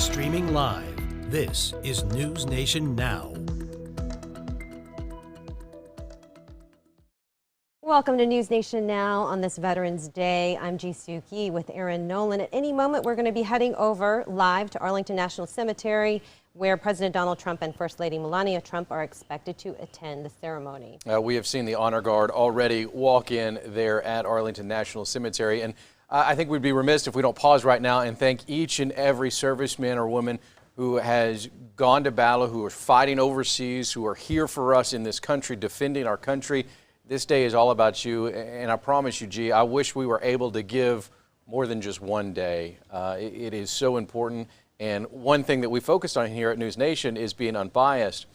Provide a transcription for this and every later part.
Streaming live, this is News Nation Now. Welcome to News Nation Now on this Veterans Day. I'm Ji Soo-ki with Aaron Nolan. At any moment, we're going to be heading over live to Arlington National Cemetery, where President Donald Trump and First Lady Melania Trump are expected to attend the ceremony. We have seen the honor guard already walk in there at Arlington National Cemetery, and I think we'd be remiss if we don't pause right now and thank each and every serviceman or woman who has gone to battle, who are fighting overseas, who are here for us in this country, defending our country. This day is all about you, and I promise you, G, I wish we were able to give more than just one day. It is so important, and one thing that we focused on here at News Nation is being unbiased.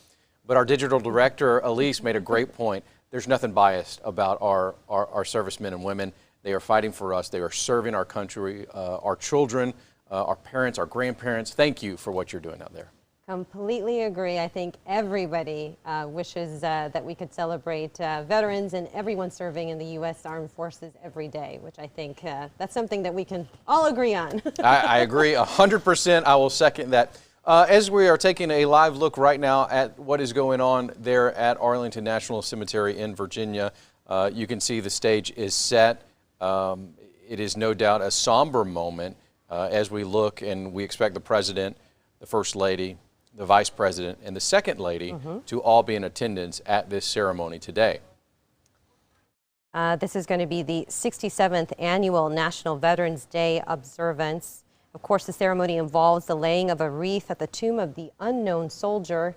But our digital director, Elise, made a great point. There's nothing biased about our servicemen and women. They are fighting for us. They are serving our country, our children, our parents, our grandparents. Thank you for what you're doing out there. Completely agree. I think everybody wishes that we could celebrate veterans and everyone serving in the U.S. Armed Forces every day, which I think that's something that we can all agree on. I agree 100%. I will second that. As we are taking a live look right now at what is going on there at Arlington National Cemetery in Virginia, you can see the stage is set. It is no doubt a somber moment as we look, and we expect the President, the First Lady, the Vice President, and the Second Lady to all be in attendance at this ceremony today. This is going to be the 67th annual National Veterans Day observance. Of course, the ceremony involves the laying of a wreath at the tomb of the unknown soldier.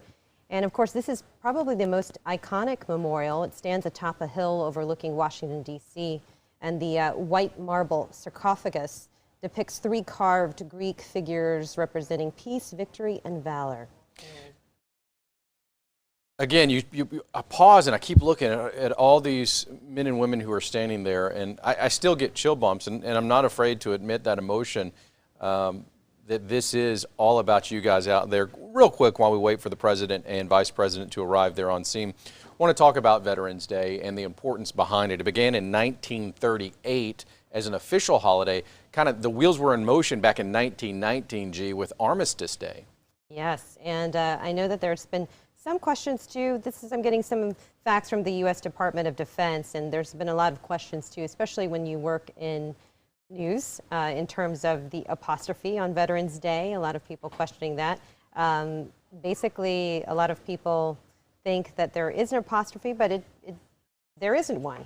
And of course, this is probably the most iconic memorial. It stands atop a hill overlooking Washington, D.C., and the white marble sarcophagus depicts three carved Greek figures representing peace, victory, and valor. Again, I pause and I keep looking at all these men and women who are standing there, and I still get chill bumps, and I'm not afraid to admit that emotion, that this is all about you guys out there. Real quick, while we wait for the President and Vice President to arrive there on scene, I want to talk about Veterans Day and the importance behind it. It began in 1938 as an official holiday. Kind of the wheels were in motion back in 1919, G, with Armistice Day. Yes, and I know that there's been some questions too. I'm getting some facts from the U.S. Department of Defense, and there's been a lot of questions too, especially when you work in news in terms of the apostrophe on Veterans Day. A lot of people questioning that. Basically, a lot of people think that there is an apostrophe, but there isn't one.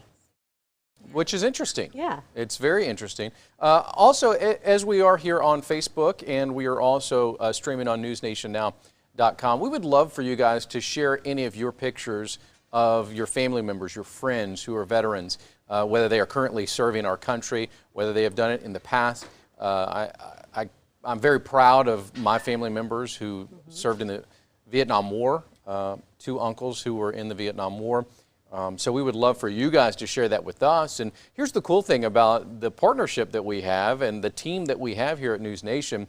Which is interesting. Yeah. It's very interesting. Also, as we are here on Facebook, and we are also streaming on newsnationnow.com, we would love for you guys to share any of your pictures of your family members, your friends who are veterans, whether they are currently serving our country, whether they have done it in the past. I'm very proud of my family members who served in the Vietnam War, two uncles who were in the Vietnam War. So we would love for you guys to share that with us. And here's the cool thing about the partnership that we have and the team that we have here at News Nation.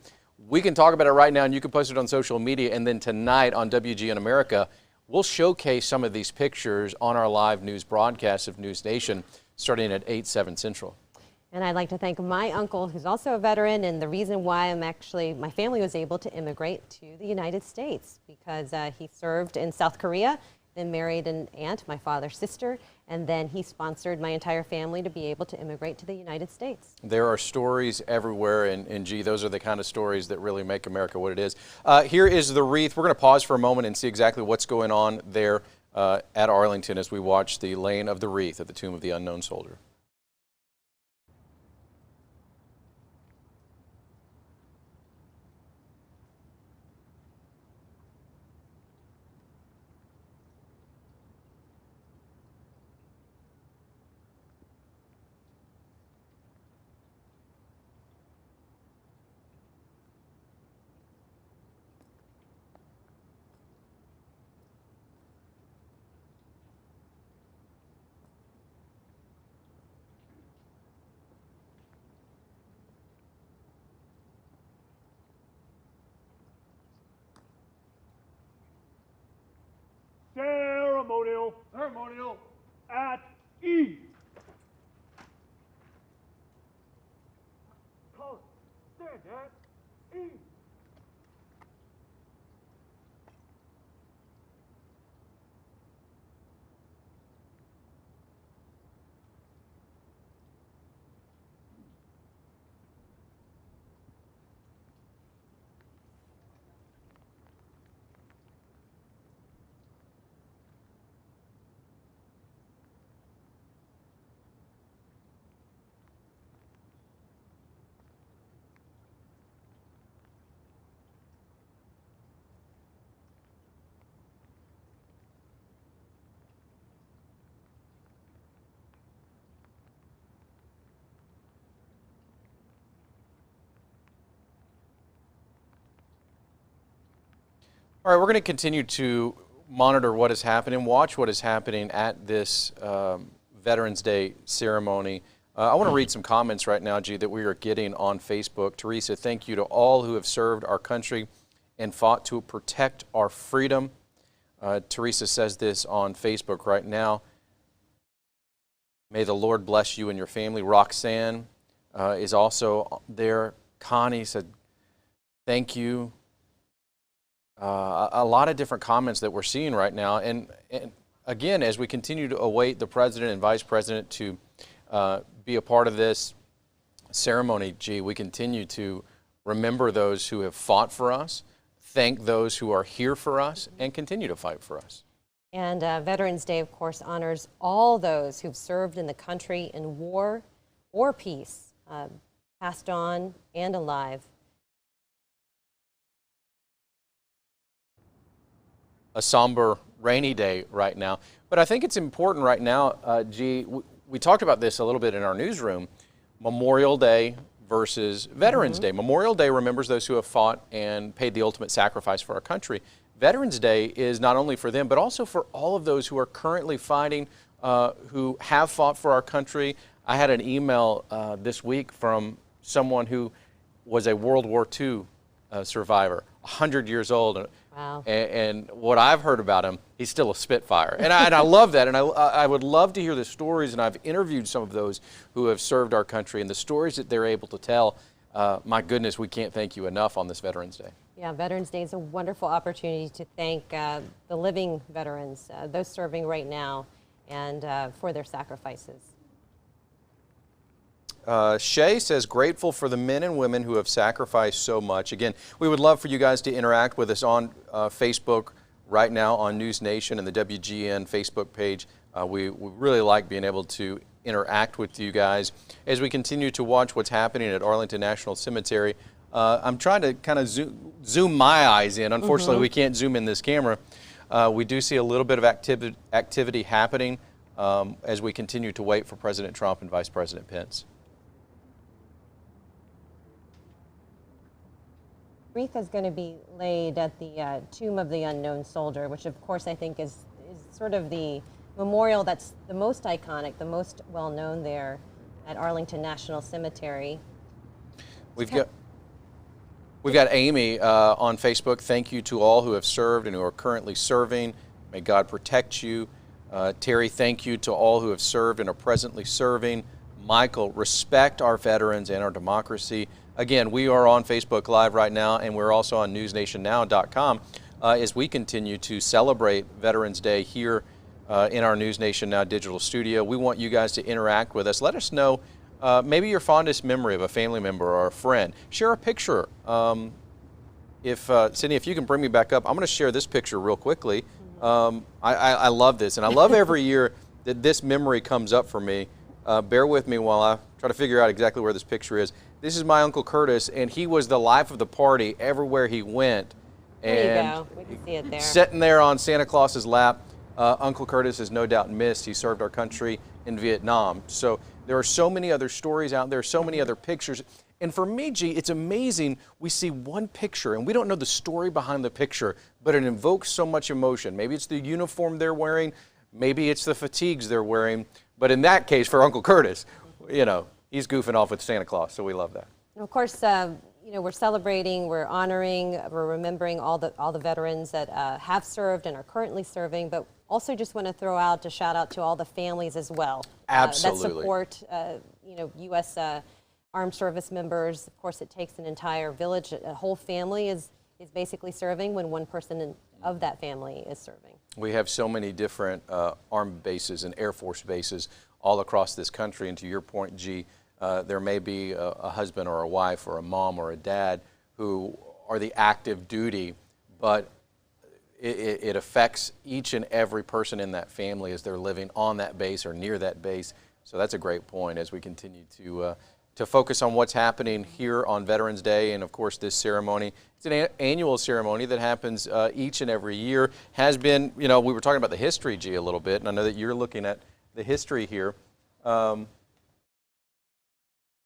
We can talk about it right now, and you can post it on social media. And then tonight on WGN America, we'll showcase some of these pictures on our live news broadcast of News Nation starting at 8/7 Central. And I'd like to thank my uncle, who's also a veteran, and the reason why my family was able to immigrate to the United States, because he served in South Korea, then married an aunt, my father's sister, and then he sponsored my entire family to be able to immigrate to the United States. There are stories everywhere, and gee, those are the kind of stories that really make America what it is. Here is the wreath. We're going to pause for a moment and see exactly what's going on there at Arlington as we watch the laying of the wreath at the tomb of the unknown soldier. Ceremonial at ease. Stand at ease. All right, we're going to continue to monitor what is happening, watch what is happening at this Veterans Day ceremony. I want to read some comments right now, G, that we are getting on Facebook. Teresa, thank you to all who have served our country and fought to protect our freedom. Teresa says this on Facebook right now. May the Lord bless you and your family. Roxanne is also there. Connie said, thank you. A lot of different comments that we're seeing right now. And again, as we continue to await the President and Vice President to be a part of this ceremony, G, we continue to remember those who have fought for us, thank those who are here for us, and continue to fight for us. And Veterans Day, of course, honors all those who've served in the country in war or peace, passed on and alive. A somber, rainy day right now. But I think it's important right now, G, we talked about this a little bit in our newsroom, Memorial Day versus Veterans Day. Memorial Day remembers those who have fought and paid the ultimate sacrifice for our country. Veterans Day is not only for them, but also for all of those who are currently fighting, who have fought for our country. I had an email this week from someone who was a World War II survivor, 100 years old. Wow. And what I've heard about him, he's still a Spitfire. And I love that. And I would love to hear the stories, and I've interviewed some of those who have served our country, and the stories that they're able to tell. My goodness, we can't thank you enough on this Veterans Day. Yeah, Veterans Day is a wonderful opportunity to thank the living veterans, those serving right now, and for their sacrifices. Shay says, grateful for the men and women who have sacrificed so much. Again, we would love for you guys to interact with us on Facebook right now on News Nation and the WGN Facebook page. We really like being able to interact with you guys as we continue to watch what's happening at Arlington National Cemetery. I'm trying to kind of zoom my eyes in. Unfortunately, we can't zoom in this camera. We do see a little bit of activity happening as we continue to wait for President Trump and Vice President Pence. Wreath is going to be laid at the Tomb of the Unknown Soldier, which of course I think is sort of the memorial that's the most iconic, the most well-known there at Arlington National Cemetery. We've got Amy on Facebook. Thank you to all who have served and who are currently serving. May God protect you. Terry, thank you to all who have served and are presently serving. Michael, respect our veterans and our democracy. Again, we are on Facebook Live right now, and we're also on newsnationnow.com as we continue to celebrate Veterans Day here in our News Nation Now digital studio. We want you guys to interact with us. Let us know maybe your fondest memory of a family member or a friend. Share a picture. Sydney, if you can bring me back up, I'm going to share this picture real quickly. I love this, and I love every year that this memory comes up for me. Bear with me while I try to figure out exactly where this picture is. This is my Uncle Curtis, and he was the life of the party everywhere he went. There you go. We can see it there. Sitting there on Santa Claus's lap, Uncle Curtis is no doubt missed. He served our country in Vietnam. So there are so many other stories out there, so many other pictures. And for me, G, it's amazing. We see one picture, and we don't know the story behind the picture, but it invokes so much emotion. Maybe it's the uniform they're wearing. Maybe it's the fatigues they're wearing. But in that case, for Uncle Curtis, you know, he's goofing off with Santa Claus, so we love that. And of course, you know, we're celebrating, we're honoring, we're remembering all the veterans that have served and are currently serving, but also just want to throw out a shout out to all the families as well. Absolutely. That support, you know, U.S. Armed service members. Of course, it takes an entire village, a whole family is basically serving when one person of that family is serving. We have so many different armed bases and Air Force bases all across this country, and to your point, G, there may be a husband or a wife or a mom or a dad who are the active duty, but it affects each and every person in that family as they're living on that base or near that base. So that's a great point as we continue to focus on what's happening here on Veterans Day, and of course this ceremony. It's an annual ceremony that happens each and every year. Has been, you know, we were talking about the history, G, a little bit, and I know that you're looking at the history here.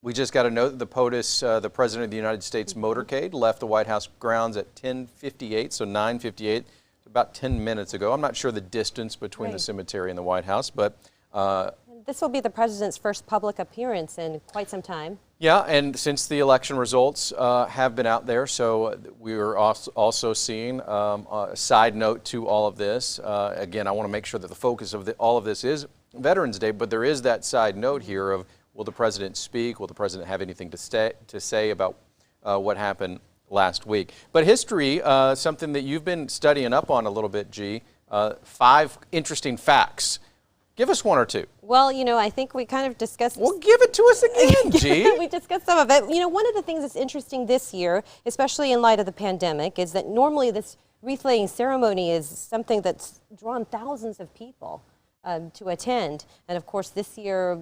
We just got a note that the POTUS, the President of the United States motorcade, left the White House grounds at 10:58, so 9:58, about 10 minutes ago. I'm not sure the distance between the cemetery and the White House, but this will be the president's first public appearance in quite some time. yeah, and since the election results have been out there, so we are also seeing a side note to all of this. Again, I want to make sure that the focus of all of this is Veterans Day, but there is that side note here of, will the president speak? Will the president have anything to say about what happened last week? But history, something that you've been studying up on a little bit, G, 5 interesting facts. Give us one or two. Well, you know, I think we kind of discussed. Well, give it to us again, G. We discussed some of it. You know, one of the things that's interesting this year, especially in light of the pandemic, is that normally this wreath-laying ceremony is something that's drawn thousands of people to attend. And of course, this year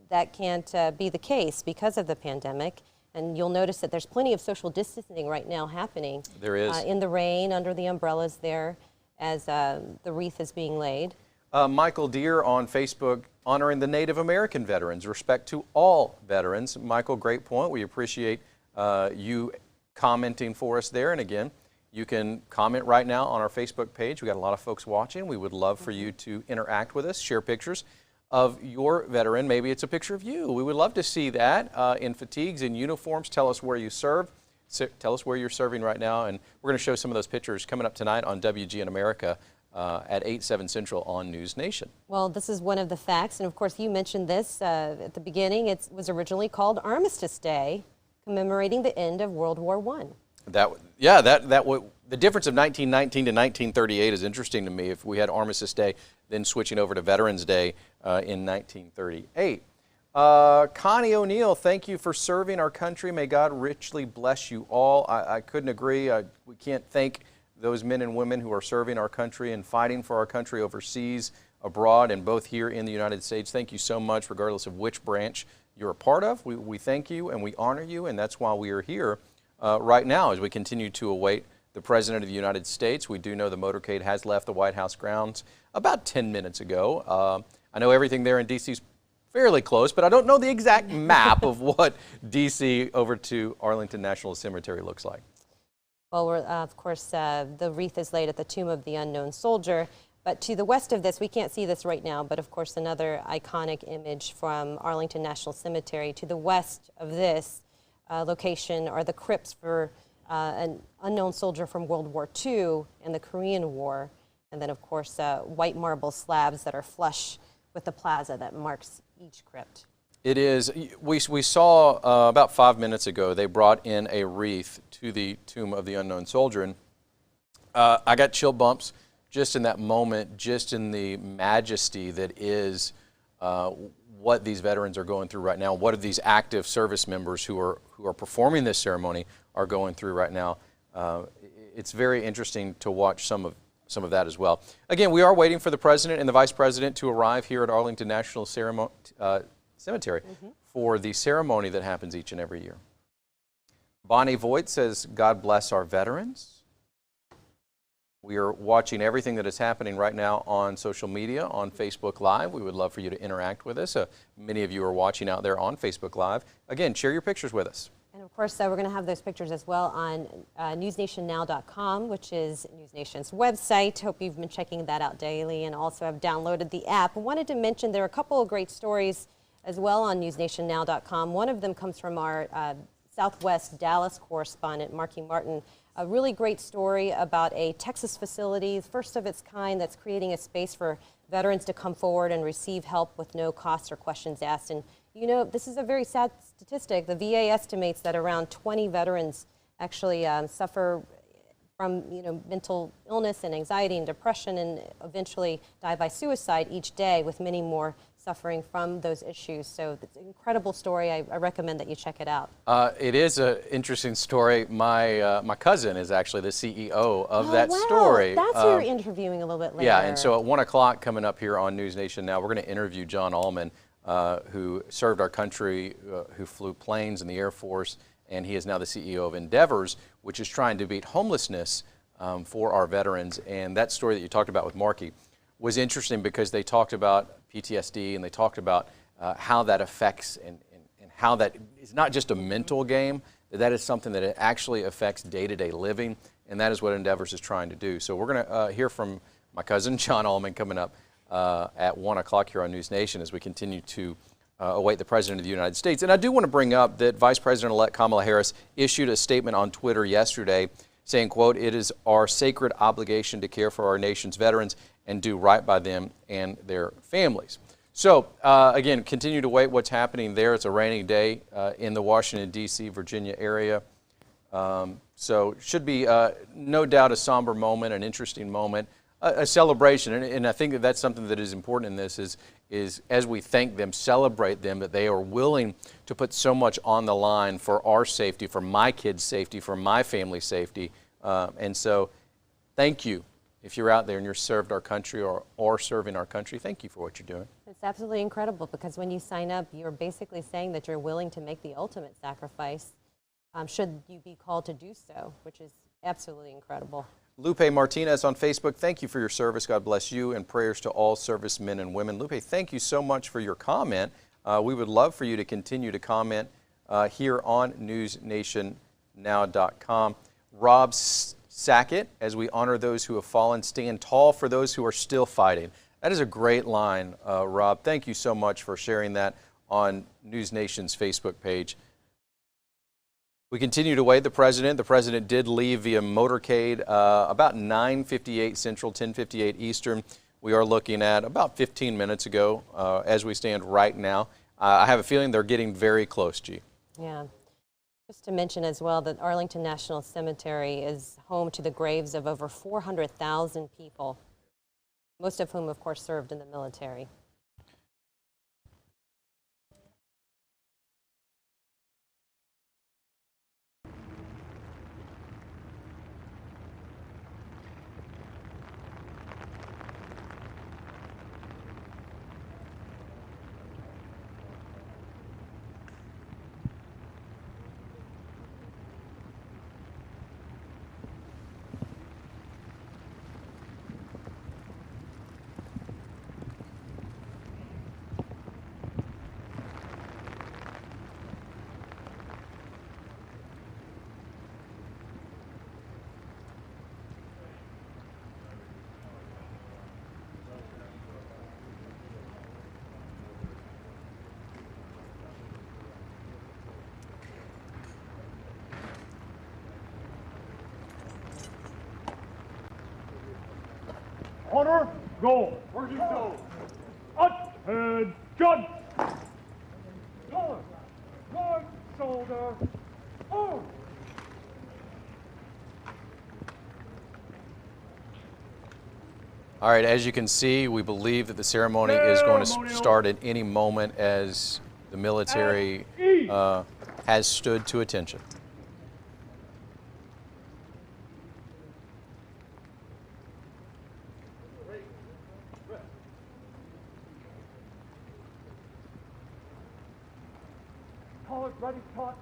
that can't be the case because of the pandemic. And you'll notice that there's plenty of social distancing right now happening. There is. In the rain, under the umbrellas there, as the wreath is being laid. Michael Deere on Facebook honoring the Native American veterans. Respect to all veterans. Michael, great point. We appreciate you commenting for us there. And again, you can comment right now on our Facebook page. We got a lot of folks watching. We would love for you to interact with us, share pictures of your veteran. Maybe it's a picture of you. We would love to see that in fatigues, in uniforms. Tell us where you serve. Tell us where you're serving right now. And we're going to show some of those pictures coming up tonight on WGN America. At 8/7 Central on News Nation. Well, this is one of the facts, and of course you mentioned this at the beginning. It was originally called Armistice Day, commemorating the end of World War I. The difference of 1919 to 1938 is interesting to me. If we had Armistice Day, then switching over to Veterans Day in 1938. Connie O'Neill, thank you for serving our country. May God richly bless you all. I couldn't agree. We can't thank those men and women who are serving our country and fighting for our country overseas, abroad, and both here in the United States. Thank you so much, regardless of which branch you're a part of. We thank you and we honor you, and that's why we are here right now as we continue to await the President of the United States. We do know the motorcade has left the White House grounds about 10 minutes ago. I know everything there in D.C. is fairly close, but I don't know the exact map of what D.C. over to Arlington National Cemetery looks like. Well, of course, the wreath is laid at the tomb of the unknown soldier. But to the west of this, we can't see this right now, but of course another iconic image from Arlington National Cemetery. To the west of this location are the crypts for an unknown soldier from World War II and the Korean War. And then, of course, white marble slabs that are flush with the plaza that marks each crypt. It is. We saw about 5 minutes ago, they brought in a wreath to the tomb of the unknown soldier. And I got chill bumps just in that moment, just in the majesty that is what these veterans are going through right now. What are these active service members who are performing this ceremony are going through right now. It's very interesting to watch some of that as well. Again, we are waiting for the President and the Vice President to arrive here at Arlington National Cemetery for the ceremony that happens each and every year. Bonnie Voigt says, God bless our veterans. We are watching everything that is happening right now on social media, on Facebook Live. We would love for you to interact with us. Many of you are watching out there on Facebook Live. Again, share your pictures with us. And of course, we're going to have those pictures as well on newsnationnow.com, which is News Nation's website. Hope you've been checking that out daily and also have downloaded the app. I wanted to mention there are a couple of great stories as well on newsnationnow.com. One of them comes from our Southwest Dallas correspondent, Marky Martin. A really great story about a Texas facility, first of its kind, that's creating a space for veterans to come forward and receive help with no costs or questions asked. And you know, this is a very sad statistic. The VA estimates that around 20 veterans actually suffer from mental illness and anxiety and depression, and eventually die by suicide each day, with many more suffering from those issues. So it's an incredible story. I recommend that you check it out. It is an interesting story. My cousin is actually the CEO of that story. That's who you're interviewing a little bit later. Yeah, and so at 1 o'clock coming up here on News Nation Now, we're going to interview John Allman, who served our country, who flew planes in the Air Force, and he is now the CEO of Endeavors, which is trying to beat homelessness for our veterans. And that story that you talked about with Marky was interesting because they talked about PTSD and they talked about how that affects and how that is not just a mental game, that is something that it actually affects day-to-day living, and that is what Endeavors is trying to do. So we're going to hear from my cousin John Allman coming up at 1 o'clock here on News Nation as we continue to await the President of the United States. And I do want to bring up that Vice President-elect Kamala Harris issued a statement on Twitter yesterday saying, quote, "It is our sacred obligation to care for our nation's veterans and do right by them and their families." So, again, continue to wait what's happening there. It's a rainy day in the Washington, D.C., Virginia area. So should be no doubt a somber moment, an interesting moment, a celebration. And I think that that's something that is important in this is as we thank them, celebrate them, that they are willing to put so much on the line for our safety, for my kids' safety, for my family's safety. And so thank you. If you're out there and you're served our country or serving our country, thank you for what you're doing. It's absolutely incredible because when you sign up, you're basically saying that you're willing to make the ultimate sacrifice should you be called to do so, which is absolutely incredible. Lupe Martinez on Facebook, thank you for your service. God bless you, and prayers to all servicemen and women. Lupe, thank you so much for your comment. We would love for you to continue to comment here on newsnationnow.com. Rob Sackett, as we honor those who have fallen, stand tall for those who are still fighting. That is a great line, Rob. Thank you so much for sharing that on News Nation's Facebook page. We continue to wait the President. The President did leave via motorcade about 9:58 Central, 10:58 Eastern. We are looking at about 15 minutes ago as we stand right now. I have a feeling they're getting very close, G. Yeah. Just to mention as well that Arlington National Cemetery is home to the graves of over 400,000 people, most of whom, of course, served in the military. Honor, go. Where'd you go? Attention! North, one shoulder. Oh! All right, as you can see, we believe that the ceremony is going to start at any moment as the military has stood to attention. College ready, taut.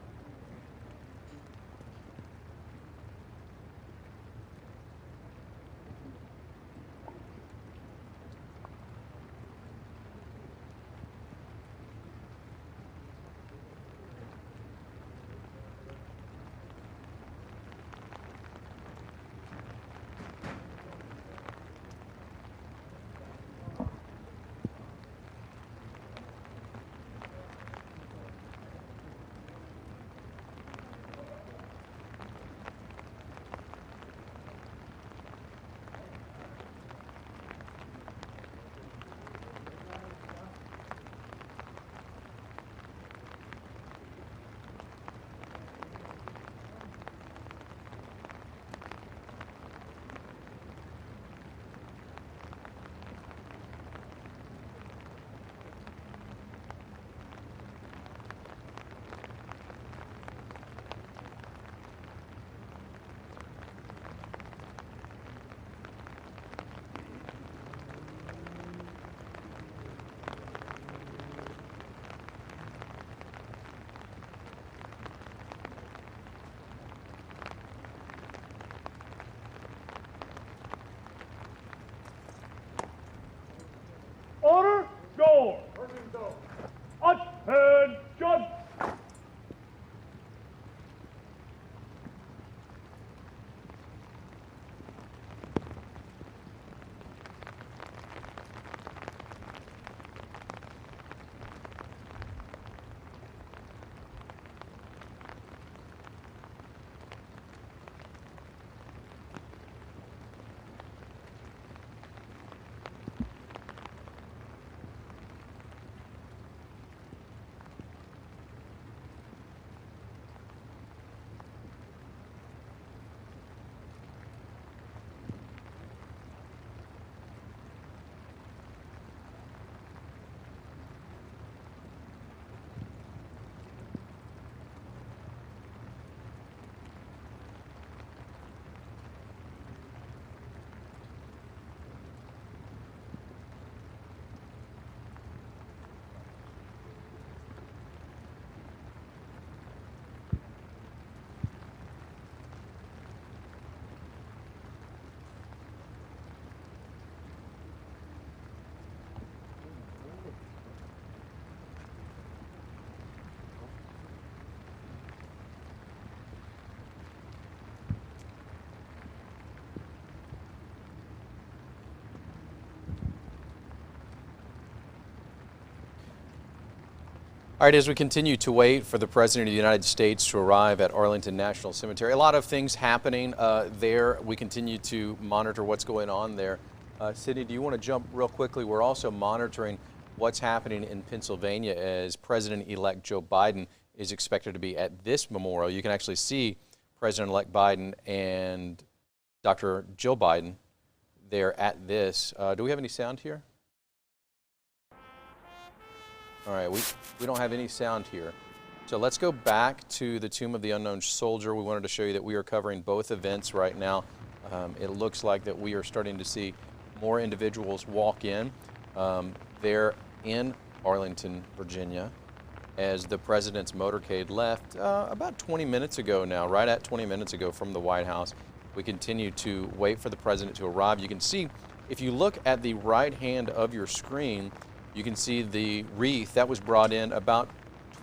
All right, as we continue to wait for the President of the United States to arrive at Arlington National Cemetery, a lot of things happening there. We continue to monitor what's going on there. Sydney, do you want to jump real quickly? We're also monitoring what's happening in Pennsylvania as President-elect Joe Biden is expected to be at this memorial. You can actually see President-elect Biden and Dr. Jill Biden there at this. Do we have any sound here? All right, we don't have any sound here. So let's go back to the Tomb of the Unknown Soldier. We wanted to show you that we are covering both events right now. It looks like that we are starting to see more individuals walk in. They're in Arlington, Virginia, as the president's motorcade left about 20 minutes ago now, right at 20 minutes ago from the White House. We continue to wait for the president to arrive. You can see, if you look at the right hand of your screen, you can see the wreath that was brought in about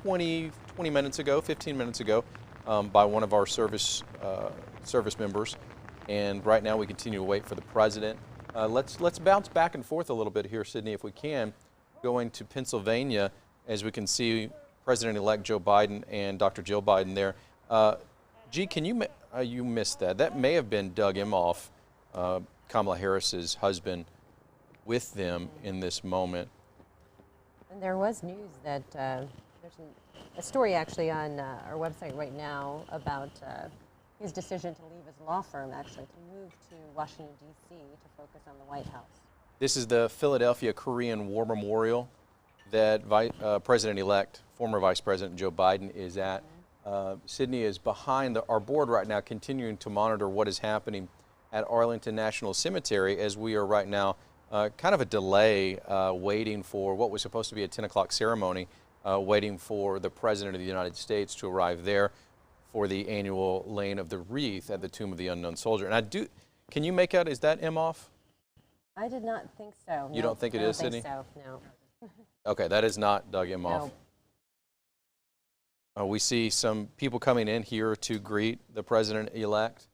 20 minutes ago, 15 minutes ago, by one of our service members. And right now we continue to wait for the president. Let's bounce back and forth a little bit here, Sydney, if we can, going to Pennsylvania, as we can see President-elect Joe Biden and Dr. Jill Biden there. G, can you missed that. That may have been Doug Emhoff, Kamala Harris's husband, with them in this moment. And there was news that there's a story actually on our website right now about his decision to leave his law firm, actually, to move to Washington, D.C. to focus on the White House. This is the Philadelphia Korean War Memorial that President-elect, former Vice President Joe Biden is at. Sydney is behind our board right now, continuing to monitor what is happening at Arlington National Cemetery, as we are right now kind of a delay waiting for what was supposed to be a 10 o'clock ceremony, waiting for the President of the United States to arrive there for the annual laying of the wreath at the Tomb of the Unknown Soldier. And can you make out, is that Emhoff? I did not think so. You don't think it is, Sydney? I don't think so, no. Okay, that is not Doug Emhoff. No. We see some people coming in here to greet the President-elect.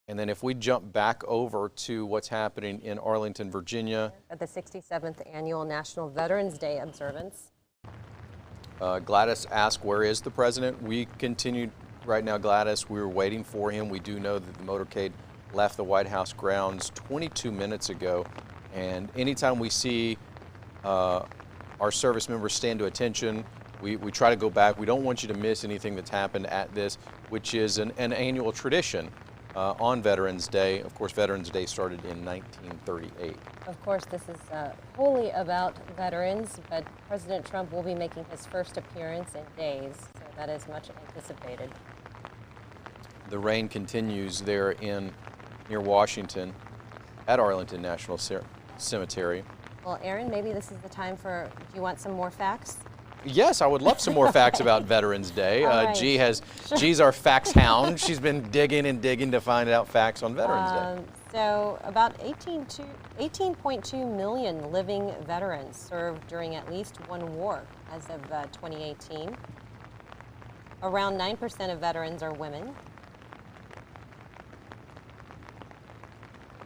And then if we jump back over to what's happening in Arlington, Virginia. At the 67th Annual National Veterans Day observance. Gladys asked, where is the president? We continue right now, Gladys. We're waiting for him. We do know that the motorcade left the White House grounds 22 minutes ago. And anytime we see our service members stand to attention, we try to go back. We don't want you to miss anything that's happened at this, which is an annual tradition on Veterans Day. Of course, Veterans Day started in 1938. Of course, this is wholly about veterans, but President Trump will be making his first appearance in days, so that is much anticipated. The rain continues there near Washington at Arlington National Cemetery. Well, Aaron, maybe this is the time do you want some more facts? Yes, I would love some more facts about Veterans Day. Right. G's our facts hound. She's been digging and digging to find out facts on Veterans Day. So about 18.2 million living veterans served during at least one war as of 2018. Around 9% of veterans are women.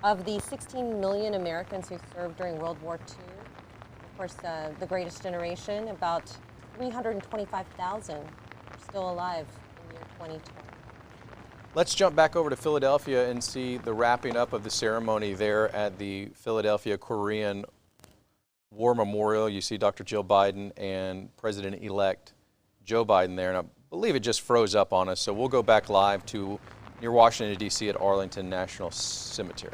Of the 16 million Americans who served during World War II, of course, the greatest generation, about 325,000 are still alive in the year 2020. Let's jump back over to Philadelphia and see the wrapping up of the ceremony there at the Philadelphia Korean War Memorial. You see Dr. Jill Biden and President-elect Joe Biden there, and I believe it just froze up on us, so we'll go back live to near Washington, D.C. at Arlington National Cemetery.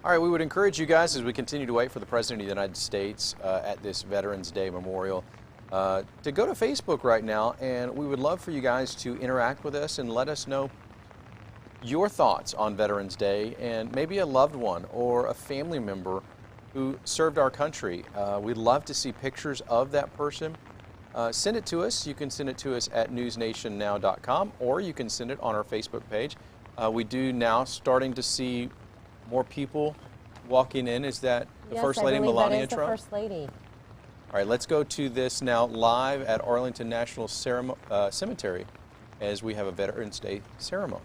All right, we would encourage you guys as we continue to wait for the President of the United States at this Veterans Day Memorial to go to Facebook right now, and we would love for you guys to interact with us and let us know your thoughts on Veterans Day and maybe a loved one or a family member who served our country. We'd love to see pictures of that person. Send it to us. You can send it to us at newsnationnow.com, or you can send it on our Facebook page. We do now starting to see more people walking in. Is that the First Lady Melania Trump? Yes, the First Lady. All right, let's go to this now live at Arlington National Cemetery as we have a Veterans Day ceremony.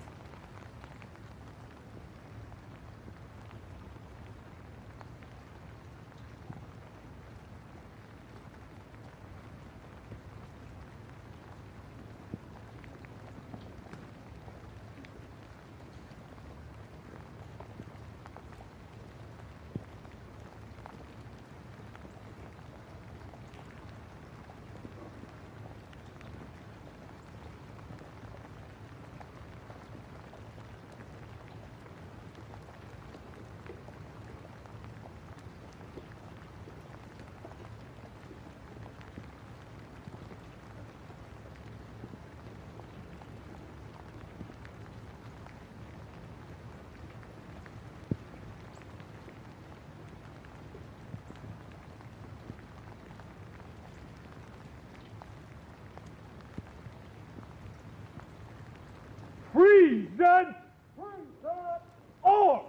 Present arms.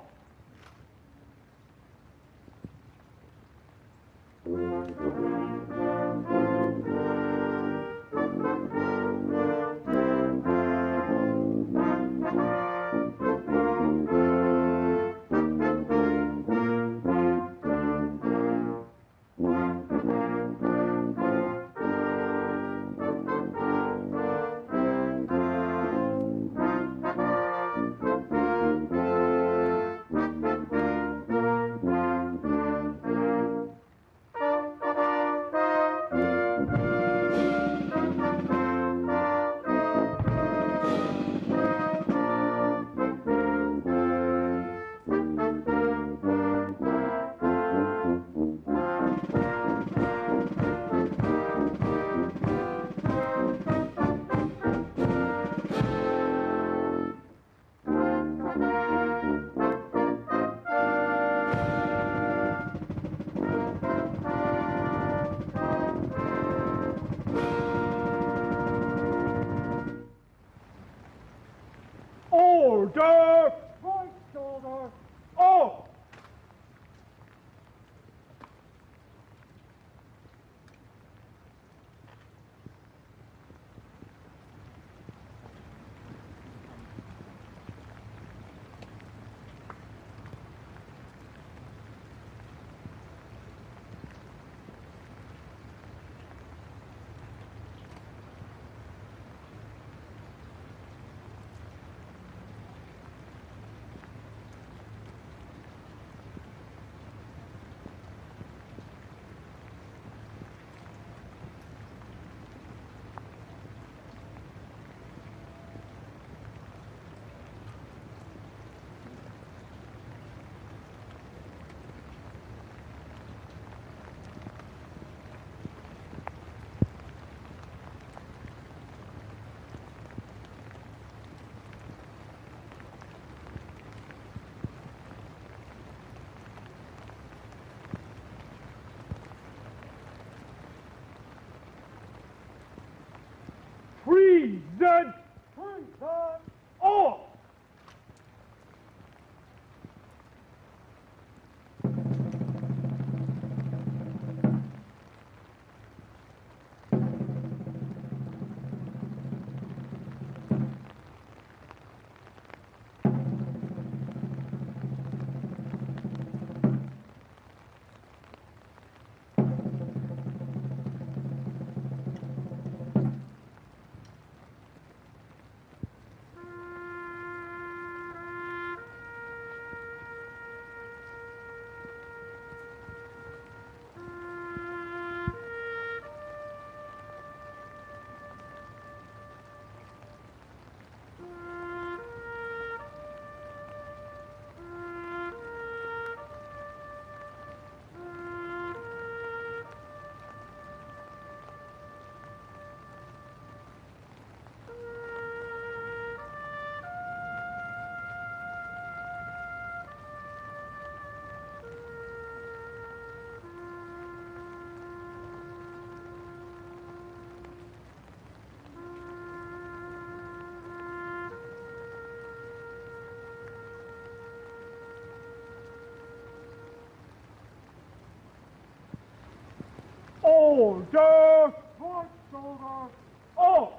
Order! Right shoulder! Oh!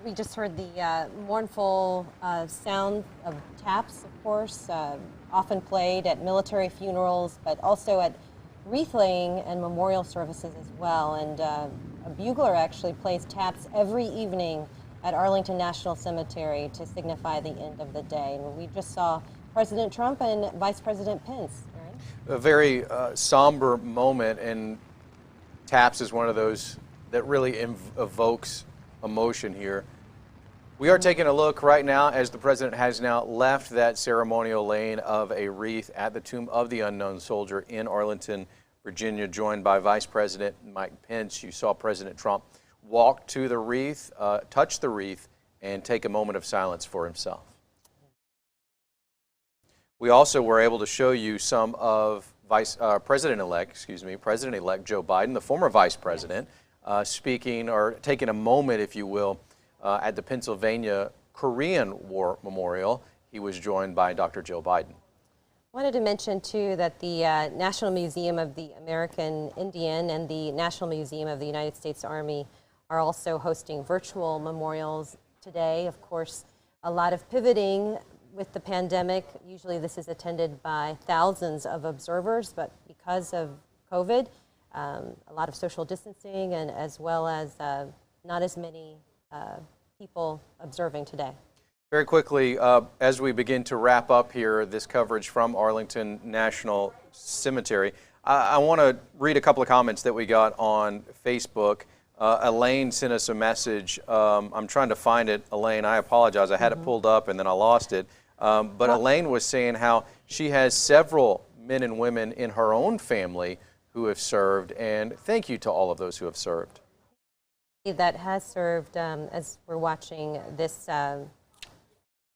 We just heard the mournful sound of taps, of course, often played at military funerals, but also at wreath laying and memorial services as well. And a bugler actually plays taps every evening at Arlington National Cemetery to signify the end of the day. And we just saw President Trump and Vice President Pence. Aaron? A very somber moment, and taps is one of those that really evokes emotion here. We are taking a look right now as the president has now left that ceremonial laying of a wreath at the tomb of the unknown soldier in Arlington, Virginia, joined by Vice President Mike Pence. You saw President Trump walk to the wreath, touch the wreath, and take a moment of silence for himself. We also were able to show you some of President-elect Joe Biden, the former Vice President, speaking or taking a moment, if you will, at the Pennsylvania Korean War Memorial. He was joined by Dr. Joe Biden. Wanted to mention, too, that the National Museum of the American Indian and the National Museum of the United States Army are also hosting virtual memorials today. Of course, a lot of pivoting with the pandemic. Usually this is attended by thousands of observers, but because of COVID, a lot of social distancing and as well as not as many people observing today. Very quickly, as we begin to wrap up here this coverage from Arlington National Cemetery, I want to read a couple of comments that we got on Facebook. Elaine sent us a message. I'm trying to find it, Elaine. I apologize. I had it pulled up and then I lost it. But Elaine was saying how she has several men and women in her own family who have served, and thank you to all of those who have served. That has served, as we're watching this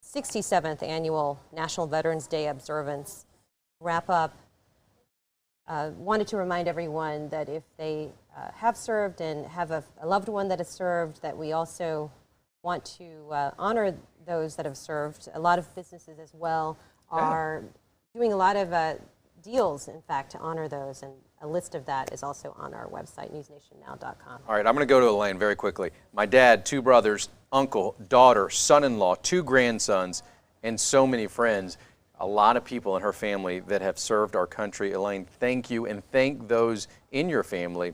67th annual National Veterans Day observance wrap up. Wanted to remind everyone that if they have served and have a loved one that has served, that we also want to honor those that have served. A lot of businesses as well are doing a lot of deals, in fact, to honor those, and a list of that is also on our website, newsnationnow.com. All right, I'm going to go to Elaine very quickly. My dad, 2 brothers, uncle, daughter, son-in-law, 2 grandsons, and so many friends. A lot of people in her family that have served our country. Elaine, thank you, and thank those in your family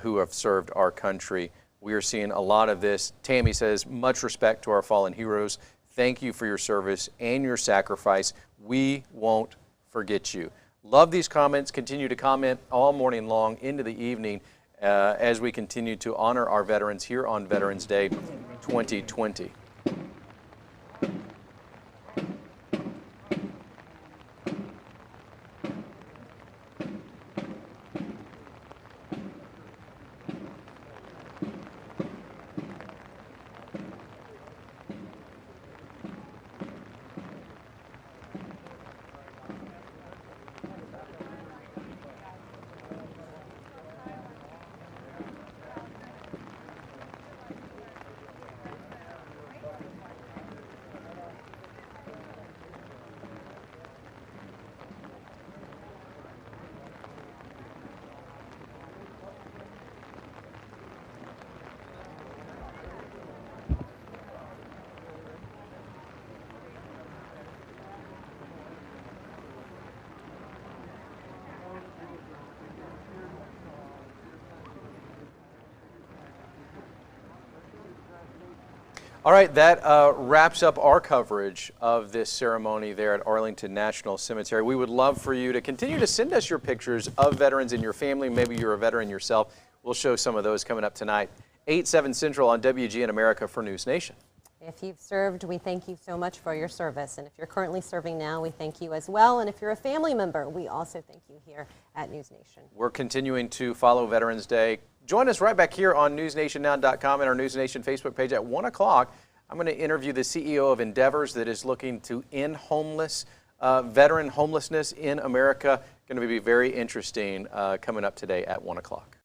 who have served our country. We are seeing a lot of this. Tammy says, much respect to our fallen heroes. Thank you for your service and your sacrifice. We won't forget you. Love these comments. Continue to comment all morning long into the evening as we continue to honor our veterans here on Veterans Day 2020. All right, that wraps up our coverage of this ceremony there at Arlington National Cemetery. We would love for you to continue to send us your pictures of veterans in your family. Maybe you're a veteran yourself. We'll show some of those coming up tonight. 8/7 Central on WGN America for News Nation. If you've served, we thank you so much for your service. And if you're currently serving now, we thank you as well. And if you're a family member, we also thank you here at News Nation. We're continuing to follow Veterans Day. Join us right back here on newsnationnow.com and our News Nation Facebook page at 1 o'clock. I'm going to interview the CEO of Endeavors that is looking to end veteran homelessness in America. Going to be very interesting coming up today at 1 o'clock.